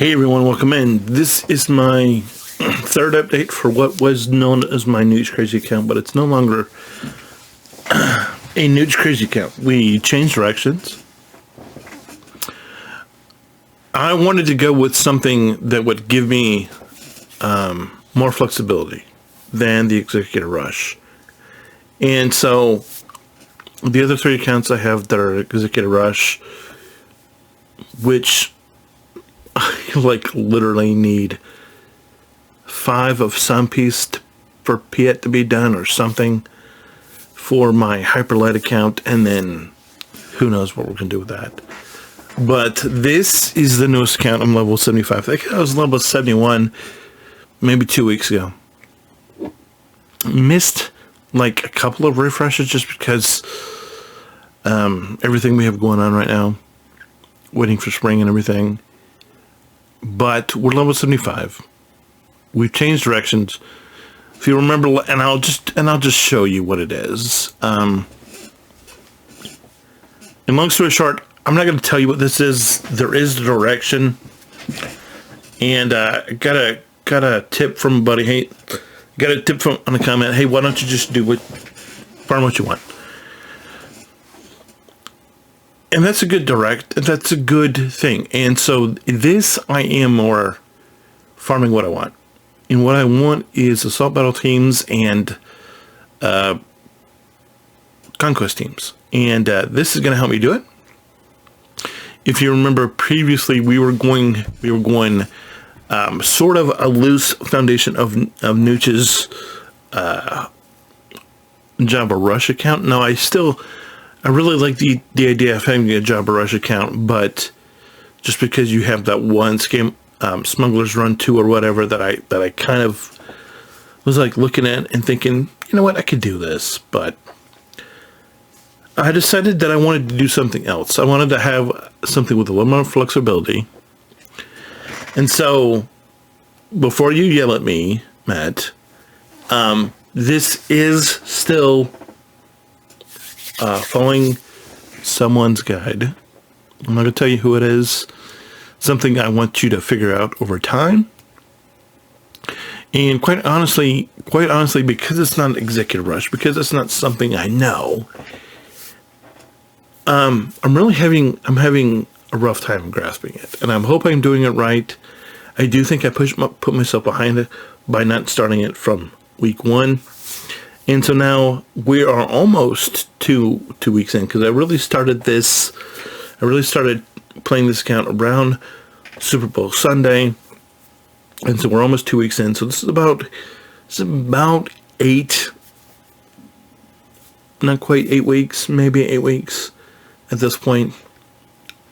Hey everyone, welcome in. This is my third update for what was known as my Nudes Crazy account, but it's no longer a Nudes Crazy account. We changed directions. I wanted to go with something that would give me more flexibility than the Executive Rush. And so the other three accounts I have that are Executive Rush, which I literally need 5 of some piece for Piet to be done or something for my Hyperlight account, and then who knows what we're going to do with that. But this is the newest account. I'm level 75. I think I was level 71 maybe 2 weeks ago. Missed a couple of refreshes just because everything we have going on right now, waiting for spring and everything. But we're level 75. We've changed directions. If you remember, and I'll just show you what it is. And long story short, I'm not going to tell you what this is. There is the direction, and got a tip from a buddy. Hey, got a tip from on a comment. Hey, why don't you just farm what you want? And that's a good that's a good thing. And so this, I am more farming what I want. And what I want is assault battle teams and conquest teams. And this is going to help me do it. If you remember previously, we were going sort of a loose foundation of Nooch's Java Rush account. Now I really like the idea of having a Java Rush account, but just because you have that one scam, Smuggler's Run 2 or whatever that I kind of was looking at and thinking, you know what, I could do this, but I decided that I wanted to do something else. I wanted to have something with a little more flexibility. And so, before you yell at me, Matt, this is still following someone's guide. I'm not going to tell you who it is. Something I want you to figure out over time. And quite honestly, because it's not Executive Rush, because it's not something I know, I'm having a rough time grasping it. And I hope I'm doing it right. I do think I put myself behind it by not starting it from week 1. And so now we are almost 2 weeks in, because I really started playing this account around Super Bowl Sunday. And so we're almost 2 weeks in. So this is about 8, not quite 8 weeks, maybe 8 weeks at this point.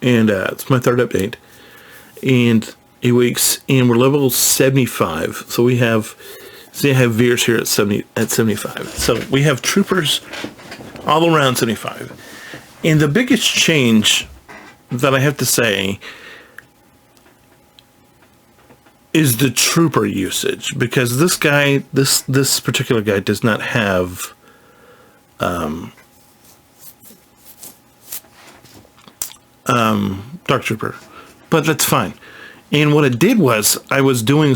And it's my third update. And 8 weeks, and we're level 75. So we have... See, I have Veers here at 75. So we have troopers all around 75. And the biggest change that I have to say is the trooper usage, because this guy, this particular guy does not have Dark Trooper, but that's fine. And what it did was I was doing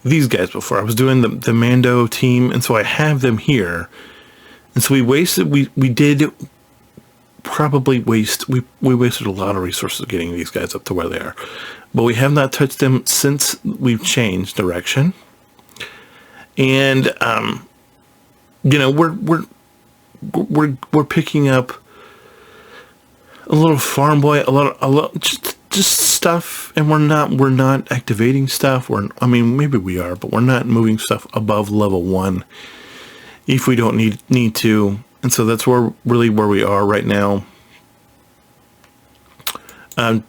these guys before. I was doing the Mando team, and so I have them here. And so we wasted a lot of resources getting these guys up to where they are. But we have not touched them since we've changed direction. And we're picking up a little farm boy, a lot just stuff, and we're not activating stuff. Maybe we are, but we're not moving stuff above level 1 if we don't need to. And so that's where we are right now. I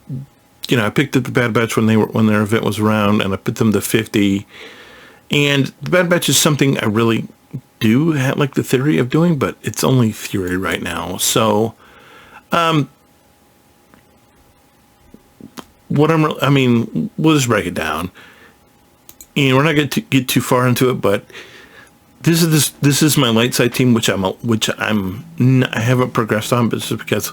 picked up the Bad Batch when their event was around, and I put them to 50. And the Bad Batch is something I really do have the theory of doing, but it's only theory right now. So we'll just break it down, and we're not going to get too far into it. But this is my light side team, which I haven't progressed on, but it's just because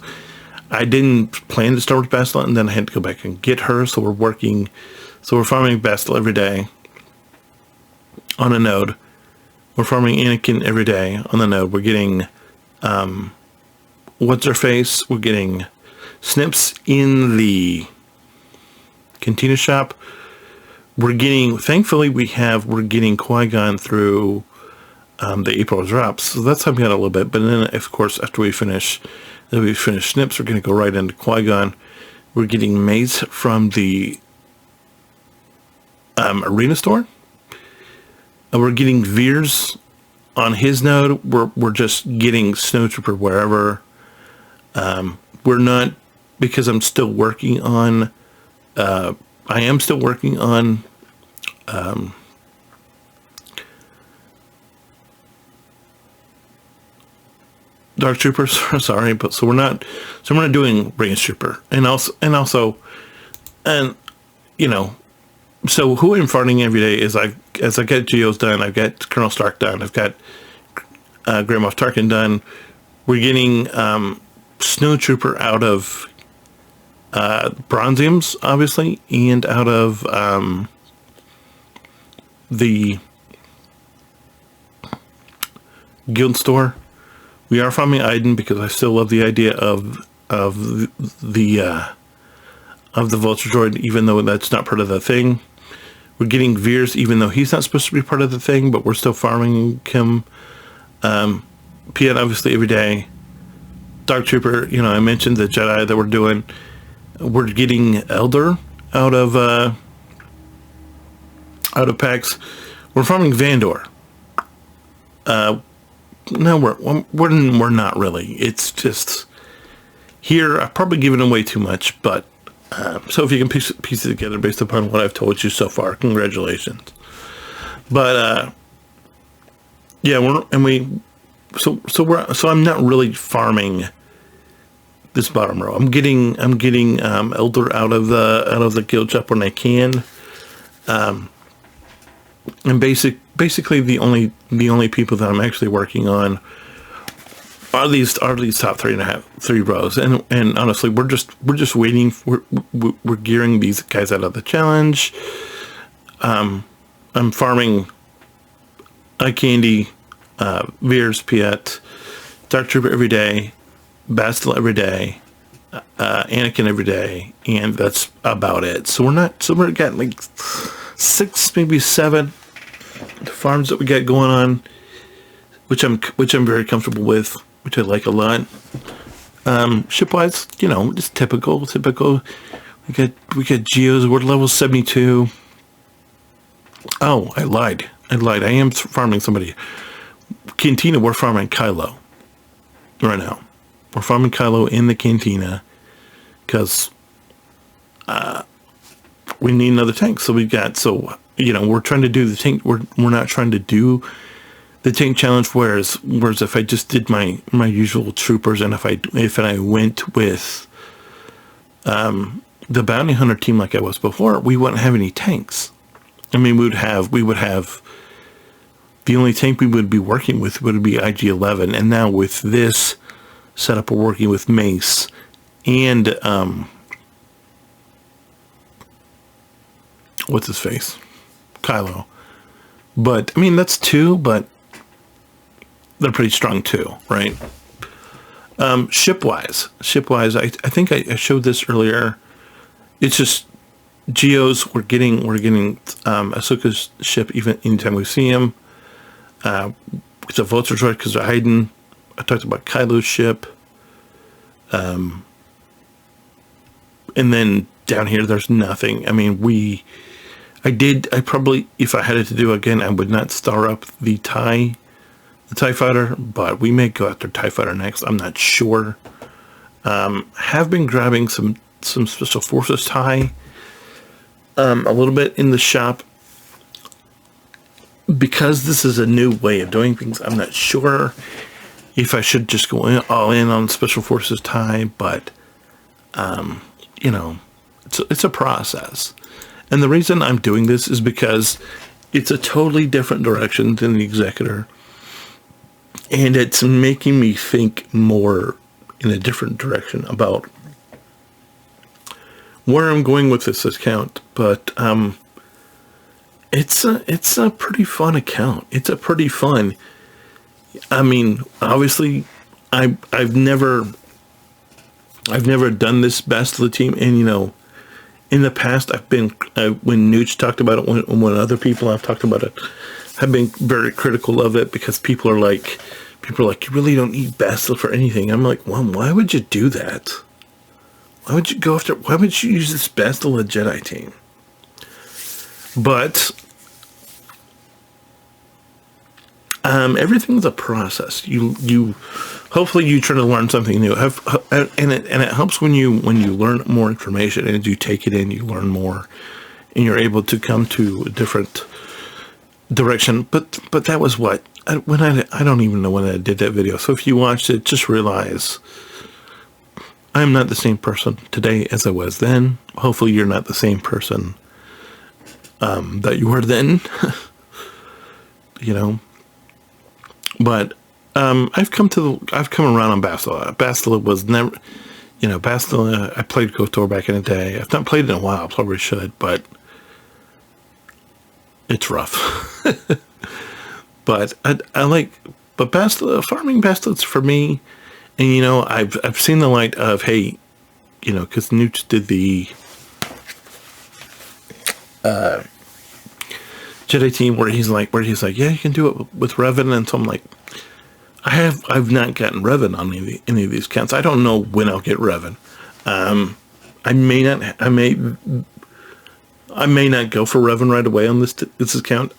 I didn't plan to start with Bastila, and then I had to go back and get her. So we're farming Bastila every day on a node. We're farming Anakin every day on the node. We're getting, what's her face? We're getting snips in the Cantina shop. Thankfully we're getting Qui-Gon through the April drops. So that's helping out a little bit. But then, of course, after we finish snips, we're going to go right into Qui-Gon. We're getting mace from the arena store. We're getting Veers on his node. We're just getting Snowtrooper wherever. We're not, because I'm still working on, I am still working on Dark Troopers. Sorry, but so we're not doing Range Trooper, and you know, so who I'm farming every day is as I get Geos done, I've got Colonel Stark done, I've got Grand Moff Tarkin done. We're getting Snowtrooper out of Bronziums, obviously, and out of the guild store. We are farming Iden because I still love the idea of the Vulture Droid, even though that's not part of the thing. We're getting Veers, even though he's not supposed to be part of the thing, but we're still farming him. Piet, obviously, every day. Dark Trooper, you know, I mentioned the Jedi that we're doing. We're getting Elder out of PAX. We're farming Vandor. No, we're not really. It's just here. I've probably given away too much, but so if you can piece it together based upon what I've told you so far, congratulations. But yeah, so I'm not really farming this bottom row. I'm getting Elder out of the guild shop when I can. And basically the only people that I'm actually working on are these top three rows, and honestly we're just waiting. We're gearing these guys out of the challenge. I'm farming Eye Candy, Veers, Piet, Dark Trooper every day, Bastila every day, Anakin every day, and that's about it. So we're getting like 6, maybe 7 farms that we got going on, which I'm very comfortable with, which I like a lot. Shipwise, you know, just typical. We got Geos. We're level 72. Oh, I lied. I am farming somebody. Cantina. We're farming Kylo right now. We're farming Kylo in the Cantina because we need another tank. So we're trying to do the tank. We're not trying to do the tank challenge. Whereas if I just did my usual troopers, and if I went with the bounty hunter team like I was before, we wouldn't have any tanks. I mean, we would have the only tank we would be working with would be IG-11, and now with this setup, we're working with Mace and what's his face, Kylo. But I mean, that's 2, but they're pretty strong too, right? Shipwise, I think I showed this earlier. It's just Geos. We're getting Ahsoka's ship even anytime we see him. It's a Vulture Droid because they're hiding. I talked about Kylo's ship. And then down here, there's nothing. I mean, I probably, if I had it to do again, I would not star up the TIE fighter, but we may go after TIE fighter next. I'm not sure. Have been grabbing some Special Forces TIE a little bit in the shop. Because this is a new way of doing things, I'm not sure if I should just go all in on Special Forces TIE, but you know, it's a process. And the reason I'm doing this is because it's a totally different direction than the Executor, and it's making me think more in a different direction about where I'm going with this account, but it's a pretty fun account. It's a pretty fun. I mean, obviously, I've never done this best of the team, and in the past, I've been when Nooch talked about it, when other people have talked about it, have been very critical of it because people are like, you really don't need best for anything. I'm like, well, why would you do that? Why would you go after? Why would you use this best of the Jedi team? But everything's a process. You hopefully you try to learn something new. And it helps when you learn more information and you take it in, you learn more, and you're able to come to a different direction. But that was what I don't even know when I did that video. So if you watched it, just realize I'm not the same person today as I was then. Hopefully you're not the same person that you were then. But I've come around on Bastila. Bastila was never, Bastila. I played KOTOR back in the day. I've not played it in a while. I probably should, but it's rough. But but Bastila, farming Bastila's for me. And I've seen the light of, hey, because Nooch did the Jedi team where he's like, yeah, you can do it with Revan, and so I'm like, I've not gotten Revan on any of these accounts. I don't know when I'll get Revan. I may not go for Revan right away on this account.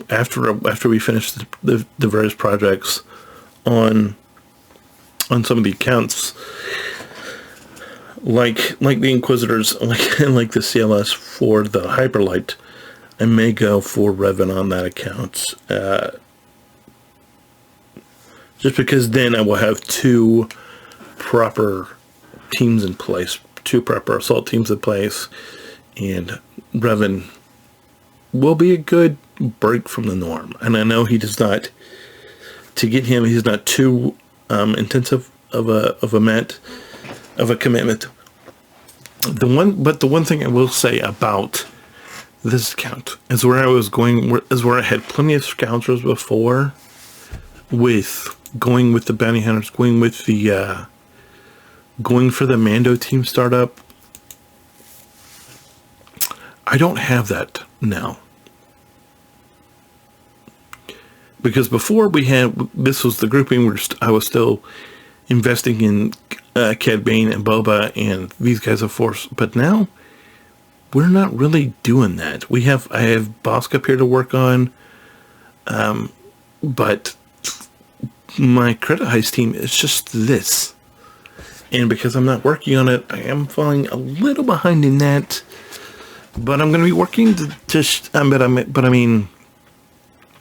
After we finish the various projects on some of the accounts, like the Inquisitors, like the CLS for the Hyperlight, I may go for Revan on that account. Just because then I will have two proper teams in place, two proper assault teams in place, and Revan will be a good break from the norm. And I know he does not, to get him, he's not too intensive of a commitment. The one thing I will say about this account is where I had plenty of scoundrels before, with going with the bounty hunters, going for the Mando team startup. I don't have that now. Because before this was the grouping where I was still investing in Cad Bane and Boba and these guys of Force, but now we're not really doing that. I have Bosk up here to work on, but my credit heist team is just this, and because I'm not working on it, I am falling a little behind in that. But I'm going to be working to just. But I mean,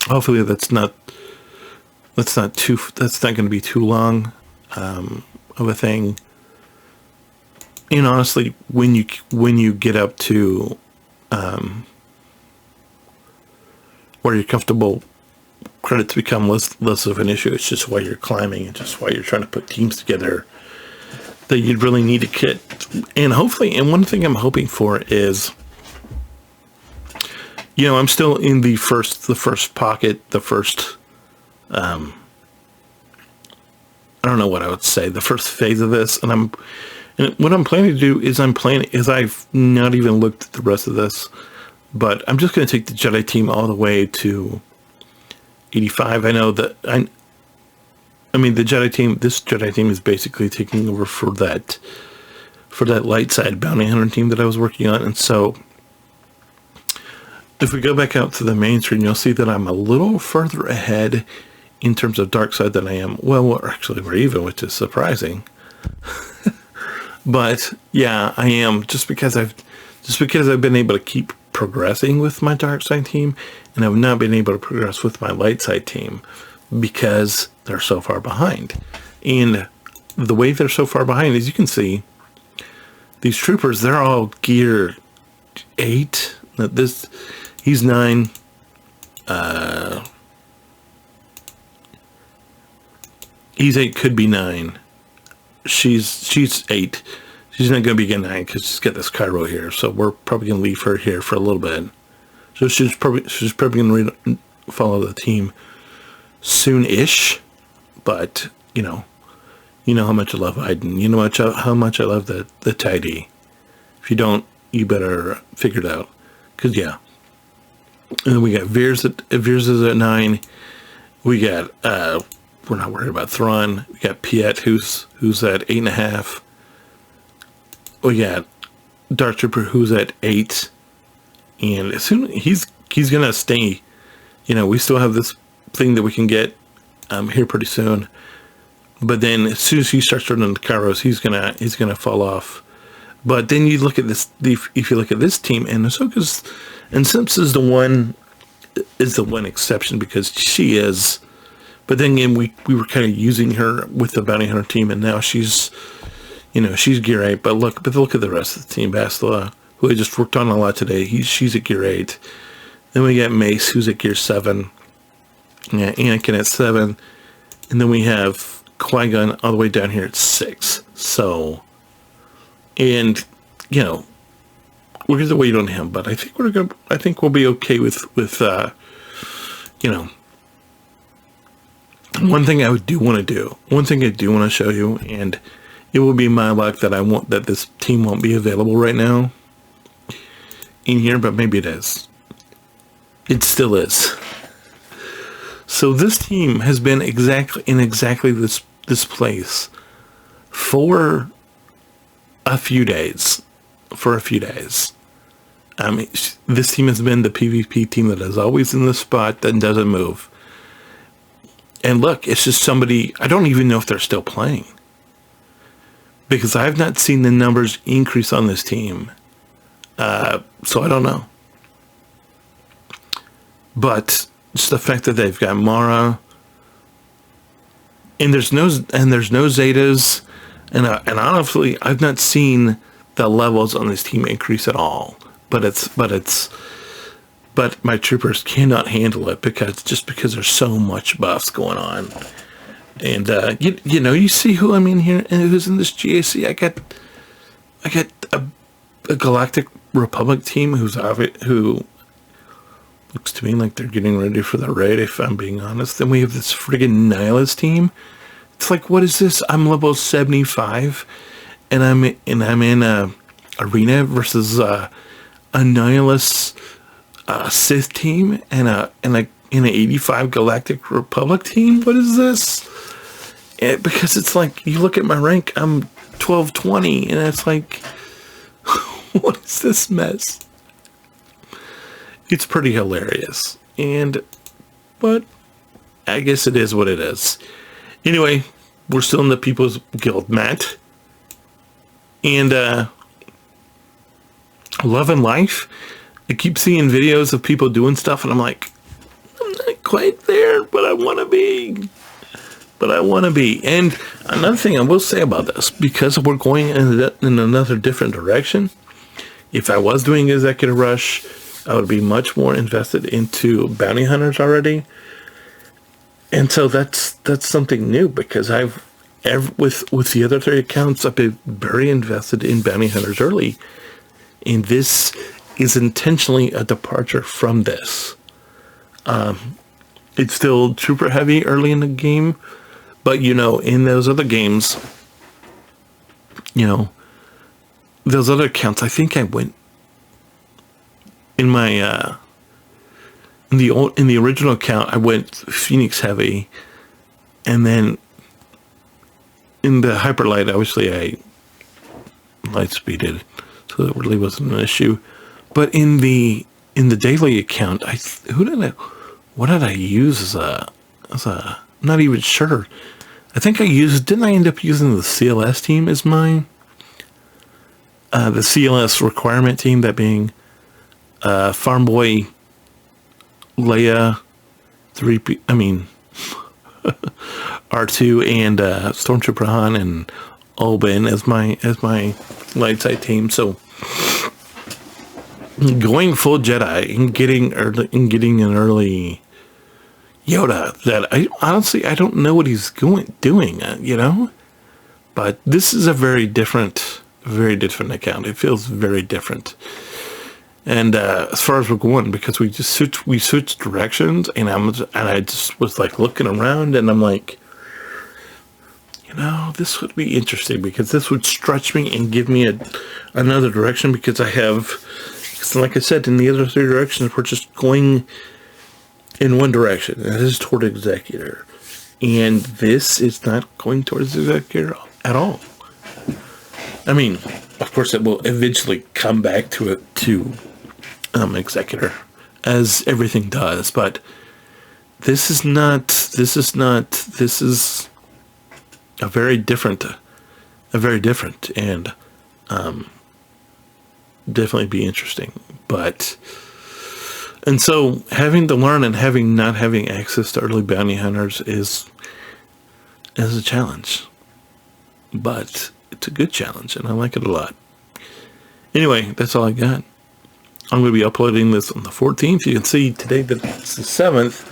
hopefully that's not going to be too long of a thing. And honestly, when you get up to where you're comfortable, credits become less of an issue. It's just why you're climbing, and just why you're trying to put teams together that you'd really need a kit. And hopefully, and one thing I'm hoping for is, I'm still in the first pocket, the first, I don't know what I would say, the first phase of this, and what I'm planning to do is I've not even looked at the rest of this, but I'm just going to take the Jedi team all the way to 85. I know that this Jedi team is basically taking over for that light side bounty hunter team that I was working on. And so if we go back out to the main screen, you'll see that I'm a little further ahead in terms of dark side than I am. Well, we're even, which is surprising. But yeah, I am, just because I've been able to keep progressing with my dark side team, and I've not been able to progress with my light side team because they're so far behind. And the way they're so far behind, as you can see, these troopers, they're all gear 8. He's 9. He's 8, could be 9. She's 8. She's not going to be getting 9 because she's got this Cairo here. So we're probably going to leave her here for a little bit. So she's probably going to follow the team soon-ish. But, you know how much I love Iden. You know how much I love the tidy. If you don't, you better figure it out. Because, yeah. And then we got Veers is at 9. We got, we're not worried about Thrawn. We got Piet, who's at 8.5. We got Dark Trooper, who's at 8. And as soon he's going to stay. You know, we still have this thing that we can get here pretty soon. But then as soon as he starts turning the Kairos, he's gonna fall off. But then you look at this. If you look at this team, and Ahsoka's and Sims is the one exception because she is. But then again, we were kind of using her with the bounty hunter team, and now she's gear 8. But look at the rest of the team. Bastila, who I just worked on a lot today, she's at gear 8. Then we got Mace, who's at gear 7. Yeah, Anakin at 7, and then we have Qui-Gon all the way down here at 6. So, and we're gonna wait on him, but I think we'll be okay with one thing I do want to show you, and it will be my luck that this team won't be available right now in here, but maybe it is. It still is. So this team has been in exactly this place for a few days. I mean, this team has been the PvP team that is always in the spot that doesn't move. And look, it's just somebody, I don't even know if they're still playing. Because I've not seen the numbers increase on this team. So I don't know. But just the fact that they've got Mara, and there's no Zetas, and honestly, I've not seen the levels on this team increase at all. But my troopers cannot handle it because there's so much buffs going on. And you see who I'm in here and who's in this GAC. I got a Galactic Republic team who looks to me like they're getting ready for the raid, if I'm being honest. Then we have this friggin' Nihilist team. It's like, what is this? I'm level 75, and I'm in a arena versus a Nihilist Sith team and an 85 Galactic Republic team. What is this? Because it's like, you look at my rank, I'm 1220, and it's like, what is this mess? It's pretty hilarious. But I guess it is what it is. Anyway, we're still in the People's Guild, Matt. And Love and Life. I keep seeing videos of people doing stuff, and I'm like, I'm not quite there, but I want to be. And another thing I will say about this, because we're going in another different direction, if I was doing Executive Rush, I would be much more invested into bounty hunters already. And so that's something new, because with the other 3 accounts, I've been very invested in bounty hunters early. And this is intentionally a departure from this. It's still trooper heavy early in the game, but in those other games, those other accounts, I think I went in my in the original account, I went Phoenix heavy, and then in the Hyperlight, obviously I light speeded, so that really wasn't an issue. But in the daily account, what did I use as a I'm not even sure. I think didn't I end up using the CLS team as mine? The CLS requirement team, that being Farm Boy, Leia, R2, and Stormtrooper Han and Oben as my light side team. So going full Jedi and getting an early Yoda that I don't know what he's doing, but this is a very different very different account. It feels very different. And as far as we're going, because we switched directions, and I just was like looking around, and I'm like, you know, this would be interesting because this would stretch me and give me another direction, because I have, like I said, in the other three directions, we're just going in one direction. That is toward Executor. And this is not going towards Executor at all. I mean, of course, it will eventually come back to Executor, as everything does, but this is a very different, and definitely be interesting. And so having to learn and not having access to early bounty hunters is a challenge, but it's a good challenge, and I like it a lot. Anyway, that's all I got. I'm going to be uploading this on the 14th. You can see today that it's the 7th.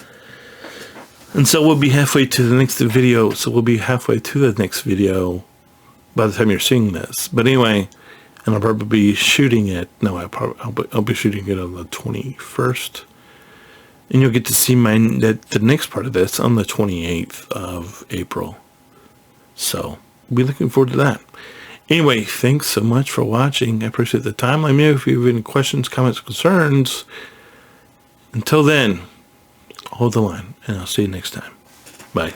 And so we'll be halfway to the next video. By the time you're seeing this. But anyway, and I'll probably be shooting it. No, I'll be shooting it on the 21st. And you'll get to see the next part of this on the 28th of April. So we'll be looking forward to that. Anyway, thanks so much for watching. I appreciate the time. Let me know if you have any questions, comments, concerns. Until then, hold the line, and I'll see you next time. Bye.